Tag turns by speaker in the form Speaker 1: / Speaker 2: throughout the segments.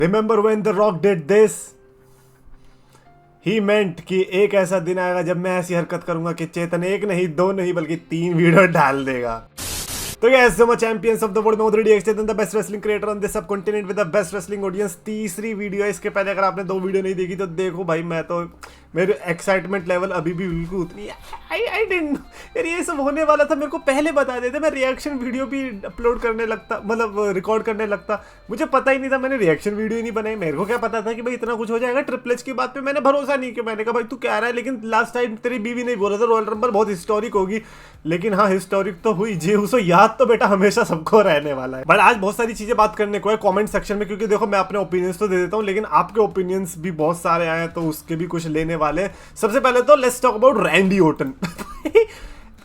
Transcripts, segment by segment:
Speaker 1: Remember when the Rock did this, he meant कि एक ऐसा दिन आएगा जब मैं ऐसी हरकत करूंगा कि चेतन एक नहीं, दो नहीं, बल्कि 3 वीडियो डाल देगा। तो guys, so much champions of the world में already extend the best wrestling creator on this subcontinent with the best wrestling audience. तीसरी वीडियो है। इसके पहले अगर आपने 2 वीडियो नहीं देखी तो देखो भाई, मैं तो मेरे एक्साइटमेंट लेवल अभी भी बिल्कुल उतनी आई डिडंट यार, ये सब होने वाला था, मेरे को पहले बता देते, मैं रिएक्शन वीडियो भी अपलोड करने लगता, मतलब रिकॉर्ड करने लगता। मुझे पता ही नहीं था, मैंने रिएक्शन वीडियो ही नहीं बनाई। मेरे को क्या पता था कि भाई इतना कुछ हो जाएगा। ट्रिपल एच की बात पे मैंने भरोसा नहीं किया। मैंने कहा भाई तू क्या रहा है, लेकिन लास्ट टाइम तेरी बीवी नहीं बोला था रॉयल रंबल बहुत हिस्टोरिक होगी, लेकिन हाँ हिस्टोरिक तो हुई जी। उसको याद तो बेटा हमेशा सबको रहने वाला है। बट आज बहुत सारी चीजें बात करने को है कमेंट सेक्शन में, क्योंकि देखो मैं अपने ओपिनियंस तो दे देता हूँ, लेकिन आपके ओपिनियंस भी बहुत सारे आए हैं तो उसके भी कुछ लेने वाले। सबसे पहले तो let's talk about Randy Orton.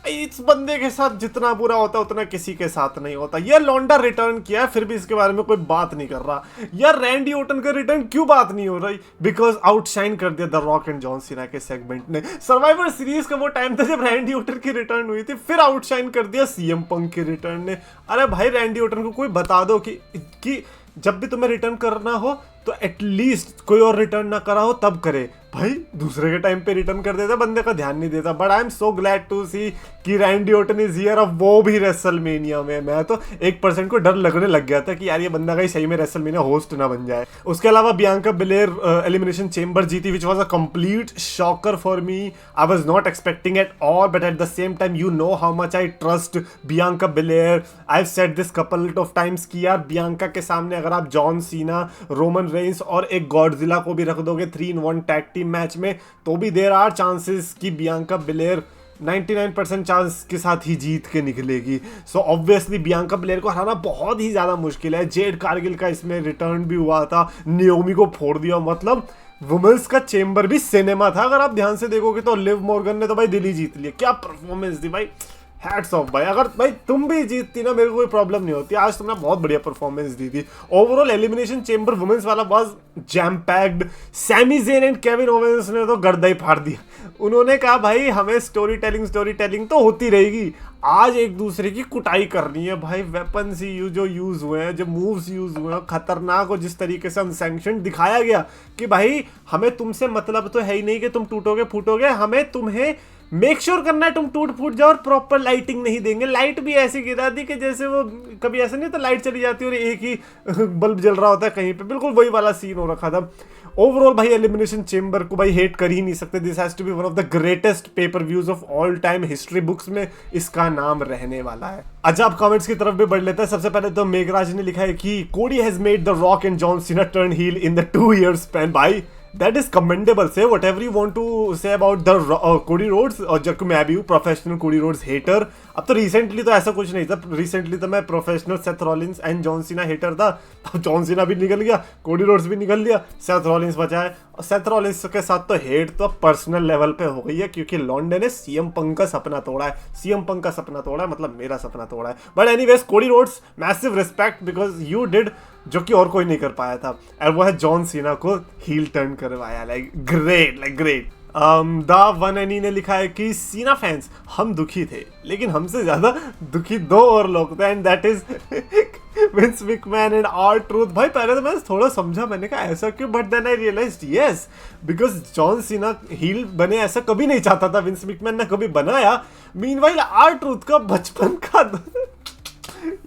Speaker 1: इस बंदे के साथ जितना बुरा होता है उतना किसी के साथ नहीं होता। ये लौंडा रिटर्न किया है, फिर भी इसके बारे में कोई बात नहीं कर रहा। यार रैंडी ओर्टन का रिटर्न क्यों बात नहीं हो रही? बिकॉज आउटशाइन कर दिया द रॉक एंड जॉन सीना के सेगमेंट ने। सर्वाइवर सीरीज का वो टाइम था जब रैंडी ओर्टन की रिटर्न हुई थी, फिर आउटशाइन कर दिया सीएम पंक के रिटर्न ने। अरे भाई रैंडी ओर्टन को कोई बता दो कि जब भी तुम्हें रिटर्न करना हो तो एटलीस्ट कोई और रिटर्न ना करा हो तब करे। भाई दूसरे के टाइम पे रिटर्न कर देता, बंदे का ध्यान नहीं देता। But I am so glad to see कि रैंडी ओर्टन इज हियर, अब वो भी रेसलमेनिया में। मैं तो 1% को डर लगने लग गया था कि यार ये बंदा कहीं सही में रेसलमेनिया होस्ट ना बन जाए। उसके अलावा बियांका बिलेर एलिमिनेशन चेंबर जीती, which was a complete shocker for me. I was not expecting at all, but at the same time you know how much I trust Bianca Belair. I have said this couple of times कि यार Bianca के सामने अगर आप John Cena, Roman Reigns और एक Godzilla को भी रख दोगे 3-in-1 टैग टीम मैच में, तो भी देयर आर चांसेस कि बियांका बिलेर 99% चांस के साथ ही जीत के निकलेगी। सो ऑब्वियसली बियांका बिलेर को हराना बहुत ही ज़्यादा मुश्किल है। जेड कारगिल का इसमें रिटर्न भी हुआ था, नियोमी को फोड़ दिया, मतलब वुमेन्स का चेंबर भी सिनेमा था। अगर आप ध्यान से देखोगे तो लिव मॉर्गन ने तो भाई दिल ही जीत लिया। क्या परफॉर्मेंस दी भाई, हैट्स ऑफ भाई। अगर भाई तुम भी जीतती ना मेरे को कोई प्रॉब्लम नहीं होती। आज तुमने बहुत बढ़िया परफॉर्मेंस दी थी। ओवरऑल एलिमिनेशन चेंबर वुमेन्स वाला was jam packed. Sami Zayn and Kevin Owens ने तो गर्दा ही फाड़ दिया। उन्होंने कहा भाई हमें स्टोरी टेलिंग तो होती रहेगी, आज एक दूसरे की कुटाई करनी है। भाई वेपन्स ही जो यूज हुए हैं, जो मूव्स यूज हुए हैं, खतरनाक, और जिस तरीके से अनसैंक्शन्ड दिखाया गया कि भाई हमें तुमसे मतलब तो है ही नहीं कि तुम टूटोगे फूटोगे, हमें तुम्हें मेक श्योर करना है तुम टूट फूट जाओ। और प्रॉपर लाइटिंग नहीं देंगे। लाइट भी ऐसी गिरा दी कि जैसे वो कभी ऐसा नहीं तो लाइट चली जाती है और एक ही बल्ब जल रहा होता है कहीं पे, बिल्कुल वही वाला सीन हो रखा था। ओवरऑल भाई एलिमिनेशन चेंबर को भाई हेट कर ही नहीं सकते। This has to be one of the greatest pay per views of all time. History books में इसका नाम रहने वाला है। अच्छा आप कमेंट्स की तरफ भी बढ़ लेते हैं। सबसे पहले तो मेघराज ने लिखा है कि Cody has made the Rock and John Cena turn heel in the 2 years span। भाई that is commendable. Say whatever you want to say about the Cody Rhodes और जब मैं भी हूँ प्रोफेशनल Cody Rhodes हेटर। अब तो recently तो ऐसा कुछ नहीं था, रिसेंटली तो मैं professional Seth Rollins and John Cena hater था। अब जॉन सीना भी निकल गया, Cody Rhodes भी निकल गया, सेथ रॉलिंस बचा है। और सेथ रॉलिंस के साथ तो हेट तो पर्सनल लेवल पे हो गई है, क्योंकि लॉन्डे ने सीएम पंक का सपना तोड़ा है। सीएम पंक का सपना तोड़ा है मतलब मेरा सपना तोड़ा है। But anyways Cody Rhodes massive respect, because you did जो कि और कोई नहीं कर पाया था, और वो है जॉन सीना को हील टर्न करवाया। Like great. The one any ने लिखा है कि सीना फैंस हम दुखी थे, लेकिन हमसे ज्यादा दुखी 2 और लोग थे, and that is Vince McMahon and R-Truth। भाई पहले तो मैं थोड़ा समझा, मैंने कहा ऐसा क्यों, but then I realised yes, because John Cena heel बने ऐसा कभी नहीं चाहता था, विंस मैकमैन ने कभी बनाया। मीनवाइल R-Truth का बचपन का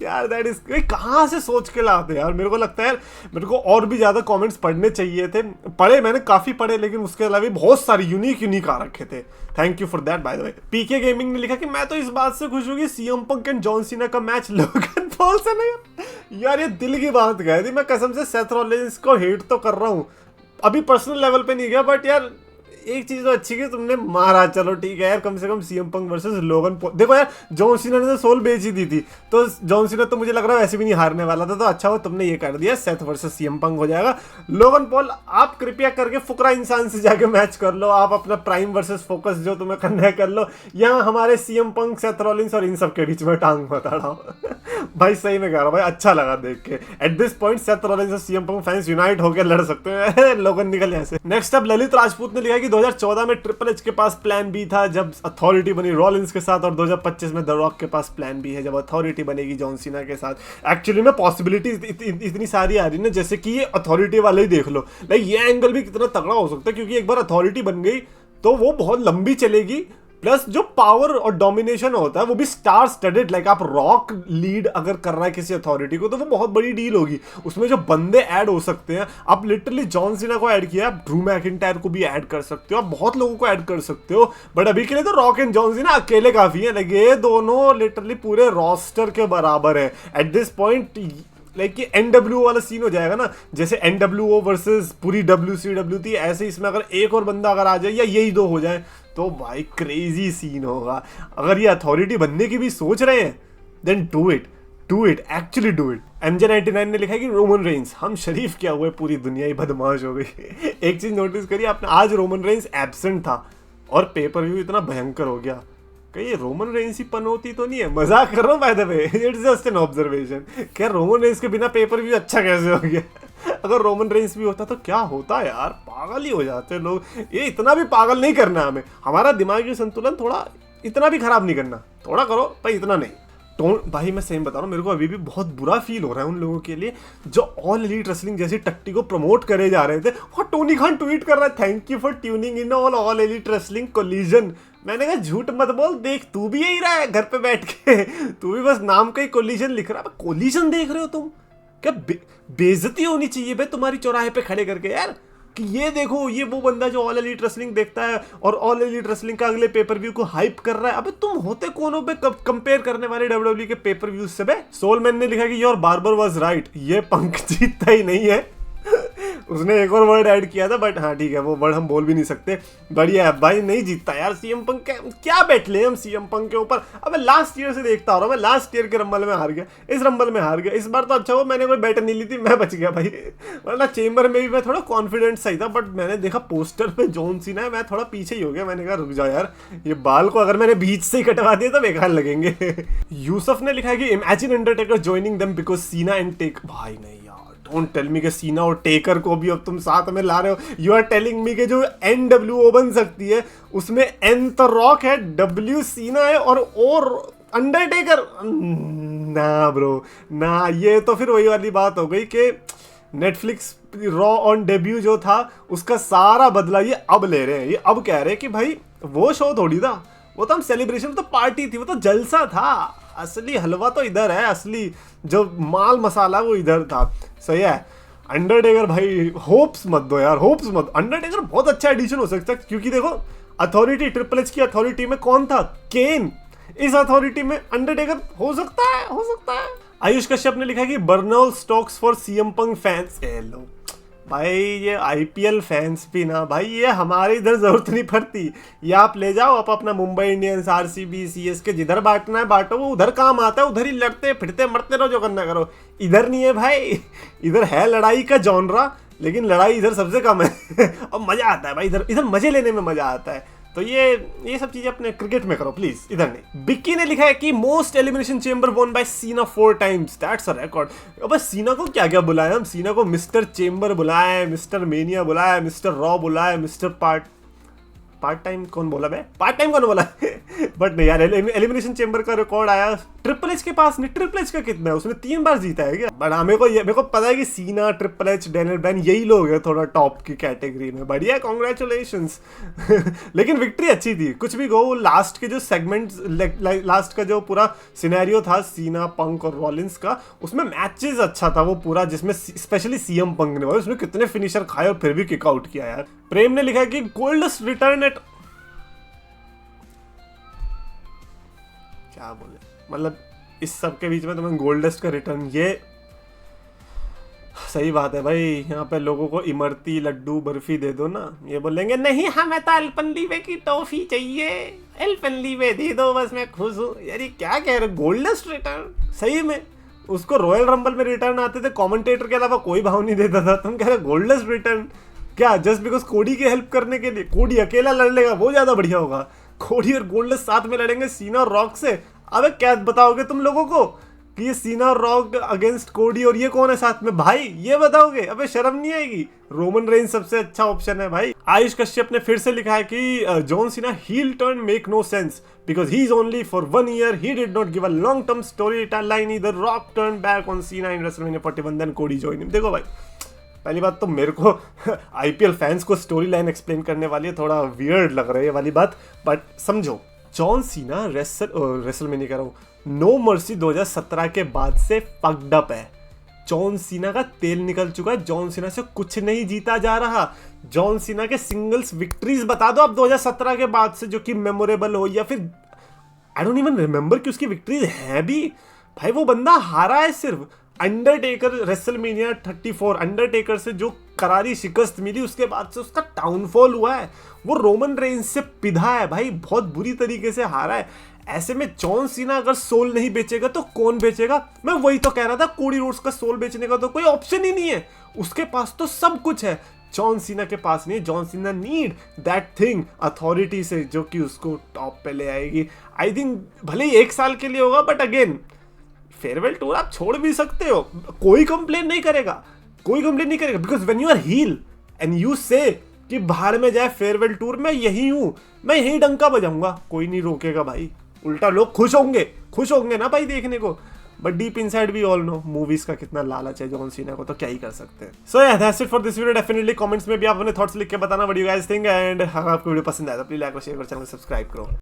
Speaker 1: यार दैट इज कहाँ से सोच के लाते यार। मेरे को लगता है यार मेरे को और भी ज्यादा कमेंट्स पढ़ने चाहिए थे। पढ़े मैंने काफी पढ़े, लेकिन उसके अलावा भी बहुत सारे यूनिक आ रखे थे। Thank you for that by the way. PK gaming ने लिखा कि मैं तो इस बात से खुश हूँ कि सीएम पंक एंड जॉन सीना का मैच लोगन पॉल से नहीं। यार ये दिल की बात कह दी। मैं कसम से सेथ रॉलिंस को हेट तो कर रहा हूँ, अभी पर्सनल लेवल पे नहीं गया, बट यार एक चीज तो अच्छी कि तुमने मारा, चलो ठीक है यार, कम से कम CM Punk versus Logan Paul. देखो यार जॉन सीना ने तो सोल बेच ही दी थी, तो जॉन सीना तो मुझे लग रहा है वैसे भी नहीं हारने वाला था, तो अच्छा हो तुमने ये कर दिया। सेथ वर्सेस सीएम पंक हो जाएगा। लोगन पॉल आप कृपया करके फुकरा इंसान से जाके मैच कर लो, आप अपना प्राइम वर्सेस फोकस जो तुम्हें करना है कर लो। यहाँ हमारे सीएम पंक, सेथ रॉलिंस और इन सब के बीच में टांग मत अड़ाओ। भाई सही में कह रहा हूँ भाई, अच्छा लगा देख के। At this point Seth Rollins और सीएम पंक फैंस यूनाइट होकर लड़ सकते हैं। लोगन निकल यहाँ से। नेक्स्ट अब ललित राजपूत ने लिखा कि 2014 में ट्रिपल एच के पास प्लान बी था जब अथॉरिटी बनी रॉलिंस के साथ, और 2025 में द रॉक के पास प्लान बी है जब अथॉरिटी बनेगी जॉन सीना के साथ। एक्चुअली में पॉसिबिलिटी इतनी सारी आ रही ना, जैसे कि ये अथॉरिटी वाले ही देख लो, लाइक ये एंगल भी कितना तगड़ा हो सकता है, क्योंकि एक बार अथॉरिटी बन गई तो वो बहुत लंबी चलेगी, प्लस जो पावर और डोमिनेशन होता है वो भी स्टार स्टडेड। लाइक आप रॉक लीड अगर कर रहा है किसी अथॉरिटी को तो वो बहुत बड़ी डील होगी। उसमें जो बंदे ऐड हो सकते हैं, आप लिटरली जॉन सीना को ऐड किया, आप ड्रू मैकिंटायर को भी ऐड कर सकते हो, आप बहुत लोगों को ऐड कर सकते हो, बट अभी के लिए तो रॉक एंड जॉन सीना अकेले काफी है। लाइक ये दोनों लिटरली पूरे रोस्टर के बराबर है एट दिस पॉइंट। लाइक ये NWO वाला सीन हो जाएगा ना, जैसे NWO वर्सेस पूरी WCW थी, ऐसे इसमें अगर एक और बंदा अगर आ जाए या यही दो हो जाए तो भाई क्रेजी सीन होगा। अगर ये अथॉरिटी बनने की भी सोच रहे हैं then do it, actually do it. MJ99 ने लिखा है कि रोमन रेंस, हम शरीफ क्या हुए, पूरी दुनिया ही बदमाश हो गई। एक चीज नोटिस करिए आपने, आज रोमन रेंस एब्सेंट था और पेपर व्यू इतना भयंकर हो गया। कहीं रोमन रेंस ही पनौती तो नहीं है? मजाक कर रहा हूँ bye the way, it's just an observation. क्या रोमन रेंस के बिना पेपर व्यू अच्छा कैसे हो गया? अगर रोमन रेंस भी होता तो क्या होता यार, पागल ही हो जाते लोग। ये इतना भी पागल नहीं करना हमें, हमारा दिमागी संतुलन थोड़ा इतना भी खराब नहीं करना, थोड़ा करो पर इतना नहीं। भाई मैं सेम बता रहा हूँ, मेरे को अभी भी बहुत बुरा फील हो रहा है उन लोगों के लिए जो ऑल एलीट रेसलिंग जैसी टट्टी को प्रमोट करे जा रहे थे। और टोनी खान ट्वीट कर रहा है, thank you for tuning in all elite wrestling collision. मैंने कहा झूठ मत बोल, देख तू भी यही रहा है घर पे बैठ के, तू भी बस नाम का ही कोलिजन लिख रहा है। कोलिजन देख रहे हो तुम? क्या बेइज्जती होनी चाहिए भाई तुम्हारी चौराहे पे खड़े करके यार, कि ये देखो ये वो बंदा जो ऑल एलीट रेसलिंग देखता है और ऑल एलीट रेसलिंग का अगले पेपर व्यू को हाइप कर रहा है। अबे तुम होते कौन हो बे कंपेयर करने वाले WWE के पेपर व्यूज से? बे सोलमैन ने लिखा कि योर बार्बर वाज राइट, ये पंख जीतता ही नहीं है। उसने एक और वर्ड ऐड किया था, बट हाँ ठीक है, वो वर्ड हम बोल भी नहीं सकते। बढ़िया है भाई, नहीं जीतता यार CM पंक, क्या बैठ ले हम CM पंक के ऊपर। अबे लास्ट ईयर से देखता हो रहा हूँ मैं, लास्ट ईयर के रंबल में हार गया, इस रंबल में हार गया। इस बार तो अच्छा हो मैंने कोई बैट नहीं ली थी, मैं बच गया भाई, वरना चेंबर में भी मैं थोड़ा कॉन्फिडेंट सही था, बट मैंने देखा पोस्टर पे जॉन सीना है, मैं थोड़ा पीछे ही हो गया। मैंने कहा रुक जाओ यार, ये बाल को अगर मैंने बीच से ही कटवा दिया तो बेकार लगेंगे। यूसुफ ने लिखा है कि imagine Undertaker joining them because सीना एंड टेक। भाई नहीं यार, डोंट टेल मी कि सीना और टेकर को भी अब तुम साथ में ला रहे हो। यू आर टेलिंग मी कि जो NWO बन सकती है उसमें N तो रॉक है, W सीना है और अंडरटेकर। ना ब्रो ना, ये तो फिर वही वाली बात हो गई कि नेटफ्लिक्स रॉ ऑन डेब्यू जो था उसका सारा बदला ये अब ले रहे हैं। ये अब कह रहे हैं कि भाई वो शो थोड़ी था, वो तो हम सेलिब्रेशन, तो पार्टी थी, वो तो जलसा था, असली हलवा तो इधर है, असली जो माल मसाला वो इधर था। सही है। अंडरटेकर भाई होप्स मत दो यार, होप्स मत। अंडरटेकर बहुत अच्छा एडिशन हो सकता है, क्योंकि देखो अथॉरिटी, ट्रिपल एच की अथॉरिटी में कौन था? केन। इस अथॉरिटी में अंडरटेकर हो सकता है, हो सकता है। आयुष कश्यप ने लिखा कि Burnol stocks for CM Punk fans. लो भाई, ये IPL फैंस भी ना भाई, ये हमारे इधर जरूरत नहीं पड़ती, ये आप ले जाओ, आप अपना मुंबई इंडियंस, RCB, CSK जिधर बांटना है बांटो, वो उधर काम आता है, उधर ही लड़ते फिरते मरते रहो, जो करना करो। इधर नहीं है भाई, इधर है लड़ाई का जॉनरा, लेकिन लड़ाई इधर सबसे कम है। और मजा आता है भाई, इधर मजे लेने में मजा आता है। तो ये सब चीजें अपने क्रिकेट में करो प्लीज, इधर नहीं। बिक्की ने लिखा है कि मोस्ट एलिमिनेशन चेंबर वोन बाय सीना 4 times, दैट्स अ रिकॉर्ड। अब सीना को क्या क्या बुलाया हम? सीना को मिस्टर चेंबर बुलाया, मिस्टर मेनिया बुलाया, मिस्टर रॉ बुलाया, मिस्टर पार्ट टाइम कौन बोला? मैं पार्ट टाइम कौन बोला? बट नहीं यार, एलिमिनेशन चेंबर का रिकॉर्ड आया ट्रिपल एच के पास नहीं। ट्रिपल एच का कितना है? उसने 3 बार जीता है क्या? बट हाँ, मेरे को पता है कि सीना, ट्रिपल एच, डैनियल ब्रायन यही लोग हैं थोड़ा टॉप की कैटेगरी में। बढ़िया, कॉन्ग्रेचुलेशंस। लेकिन विक्ट्री अच्छी थी, कुछ भी कहो। लास्ट के जो सेगमेंट, लास्ट का जो पूरा सिनेरियो था सीना, पंक और रॉलिंस का, उसमें मैचेस अच्छा था वो पूरा, जिसमें स्पेशली CM पंक ने, उसने कितने फिनिशर खाए और फिर भी किक आउट किया यार। प्रेम ने लिखा है कि गोल्डस्ट रिटर्न एट, क्या बोले, मतलब इस सब के बीच में तुम्हें गोल्डस्ट का रिटर्न, ये सही बात है भाई। यहाँ पे लोगों को इमरती, लड्डू, बर्फी दे दो ना, ये बोलेंगे नहीं हमें तो अल्पनलीबे की टॉफी चाहिए, अल्पनलीबे दे दो बस, मैं खुश हूँ। यार ये क्या कह रहे हो? Goldust return? सही में उसको रॉयल रंबल में रिटर्न आते थे, कमेंटेटर के अलावा कोई भाव नहीं देता था, तुम कह रहे गोल्डस्ट रिटर्न? क्या जस्ट बिकॉज कोडी की हेल्प करने के लिए? कोडी अकेला लड़ लेगा, वो ज्यादा बढ़िया होगा। कोडी और गोल्डस्ट साथ में लड़ेंगे सीना और रॉक से। अबे क्या बताओगे तुम लोगों को कि ये सीना और रॉक अगेंस्ट कोडी और ये कौन है साथ में भाई, ये बताओगे? अबे शर्म नहीं आएगी? रोमन रेंज सबसे अच्छा ऑप्शन है भाई। आयुष कश्यप ने फिर से लिखा है कि John Cena heel turn make no sense because he is only for 1 year, he did not give a long term story line either, Rock turn back on Cena in WrestleMania 41 then Cody join him. देखो भाई, पहली बात तो मेरे को IPL fans को story line explain करने वाली है, थोड़ा वियर्ड लग रहा है ये वाली बात, बट समझो जॉन सीना रेसलमेनिया कह रहा हूँ, नो मर्सी 2017 के बाद से फक्ड अप है। जॉन सीना का तेल निकल चुका है, जॉन सीना से कुछ नहीं जीता जा रहा। जॉन सीना के सिंगल्स विक्ट्रीज बता दो आप 2017 के बाद से जो कि मेमोरेबल हो, या फिर आई डोंट इवन रिमेंबर कि उसकी विक्ट्रीज हैं भी। भाई वो बंदा हारा है सिर्फ अंडरटेकर रेसलमेनिया 34, अंडरटेकर से जो करारी शिकस्त मिली उसके बाद से उसका डाउनफॉल हुआ है। वो रोमन रेंज से पिधा है भाई, बहुत बुरी तरीके से हारा है। ऐसे में जॉन सीना अगर सोल नहीं बेचेगा तो कौन बेचेगा? मैं वही तो कह रहा था, कोडी रोड्स का सोल बेचने का तो कोई ऑप्शन ही नहीं है। उसके पास तो सब कुछ है, जॉन सीना के पास नहीं। John Cena need that thing authority से जो कि उसको टॉप पे ले आएगी। आई थिंक भले ही 1 साल के लिए होगा, बट अगेन फेयरवेल टूर आप छोड़ भी सकते हो, कोई कंप्लेन नहीं करेगा, कोई कंप्लेन नहीं करेगा। Because when you are heel and you say कि बाहर में जाए फेयरवेल टूर, मैं यही हूं, मैं यही डंका बजाऊंगा, कोई नहीं रोकेगा भाई। उल्टा लोग खुश होंगे ना भाई देखने को। But deep inside we all know movies का कितना लालच है जॉन सीना को, तो क्या ही कर सकते हैं। सो या that's it for this video. Definitely comments में भी आप अपने थॉट्स लिख के बताना what you guys think, and अगर आपको वीडियो पसंद आया तो प्लीज लाइक और शेयर और चैनल सब्सक्राइब करो।